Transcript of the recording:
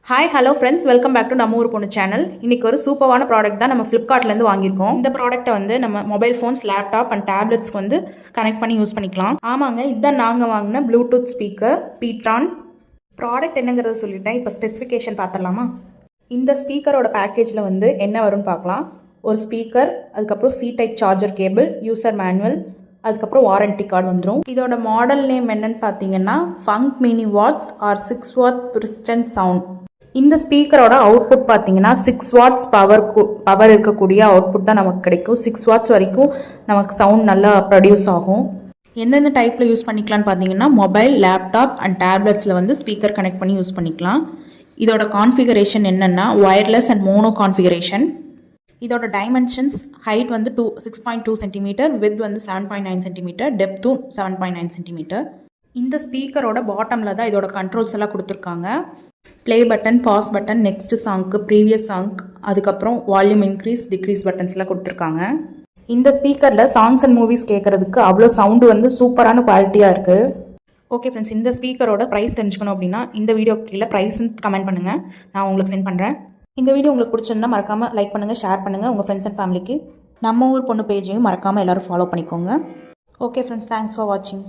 Hi hello friends, welcome back to நம்ம ஊர் பொண்ணு சேனல். இன்றைக்கி ஒரு சூப்பரான ப்ராடக்ட் தான் நம்ம ஃப்ளிப்கார்ட்லேருந்து வாங்கியிருக்கோம். இந்த ப்ராடக்ட்டை வந்து நம்ம மொபைல் ஃபோன்ஸ், லேப்டாப் அண்ட் டேப்லெட்ஸ்க்கு வந்து கனெக்ட் பண்ணி யூஸ் பண்ணிக்கலாம். ஆமாங்க, இதுதான் நாங்கள் வாங்கின ப்ளூடூத் ஸ்பீக்கர் பீட்ரான். ப்ராடக்ட் என்னங்கிறத சொல்லிட்டேன். இப்போ ஸ்பெசிஃபிகேஷன் பார்த்துடலாமா? இந்த ஸ்பீக்கரோட பேக்கேஜில் வந்து என்ன வரும்னு பார்க்கலாம். ஒரு ஸ்பீக்கர், அதுக்கப்புறம் C type charger cable, user manual, அதுக்கப்புறம் வாரண்டி கார்டு வந்துடும். இதோட மாடல் நேம் என்னன்னு பார்த்தீங்கன்னா funk mini watts R 6 watt pristine sound. இந்த ஸ்பீக்கரோட அவுட்புட் பார்த்தீங்கன்னா 6 வாட்ஸ் பவர் இருக்கக்கூடிய அவுட்புட் தான் நமக்கு கிடைக்கும். 6 வாட்ஸ் வரைக்கும் நமக்கு சவுண்ட் நல்லா ப்ரொடியூஸ் ஆகும். எந்தெந்த டைப்பில் யூஸ் பண்ணிக்கலாம்னு பார்த்தீங்கன்னா மொபைல், லேப்டாப் அண்ட் டேப்லெட்ஸில் வந்து ஸ்பீக்கர் கனெக்ட் பண்ணி யூஸ் பண்ணிக்கலாம். இதோட கான்ஃபிகரேஷன் என்னென்னா ஒயர்லெஸ் அண்ட் மோனோ கான்ஃபிகரேஷன். இதோட டைமென்ஷன்ஸ் ஹைட் வந்து 6.2 சென்டிமீட்டர், வித் வந்து 7.9 சென்டிமீட்டர், டெப்த்தும் 7.9 சென்டிமீட்டர். இந்த ஸ்பீக்கரோட பாட்டமில் தான் இதோட கண்ட்ரோல்ஸ் எல்லாம் கொடுத்துருக்காங்க. Play button, pause button, next சாங்க்கு, ப்ரீவியஸ் சாங்க், அதுக்கப்புறம் வால்யூம் இன்க்ரீஸ் டிக்ரீஸ் பட்டன்ஸ்லாம் கொடுத்துருக்காங்க. இந்த ஸ்பீக்கரில் சாங்ஸ் அண்ட் மூவிஸ் கேட்குறதுக்கு அவ்வளோ சவுண்டு வந்து சூப்பரான குவாலிட்டியாக இருக்குது. ஓகே ஃப்ரெண்ட்ஸ், இந்த ஸ்பீக்கரோட ப்ரைஸ் தெரிஞ்சுக்கணும் அப்படின்னா இந்த வீடியோ கீழே ப்ரைஸ்ன்னு கமெண்ட் பண்ணுங்கள், நான் உங்களுக்கு சென்ட் பண்ணுறேன். இந்த வீடியோ உங்களுக்கு பிடிச்சிருந்தா மறக்காமல் லைக் பண்ணுங்கள், ஷேர் பண்ணுங்கள் உங்கள் ஃப்ரெண்ட்ஸ் அண்ட் ஃபேமிலிக்கு. நம்ம ஊர் பொண்ணு பேஜையும் மறக்காமல் எல்லோரும் ஃபாலோ பண்ணிக்கோங்க. ஓகே ஃப்ரெண்ட்ஸ், தேங்க்ஸ் ஃபார் வாட்சிங்.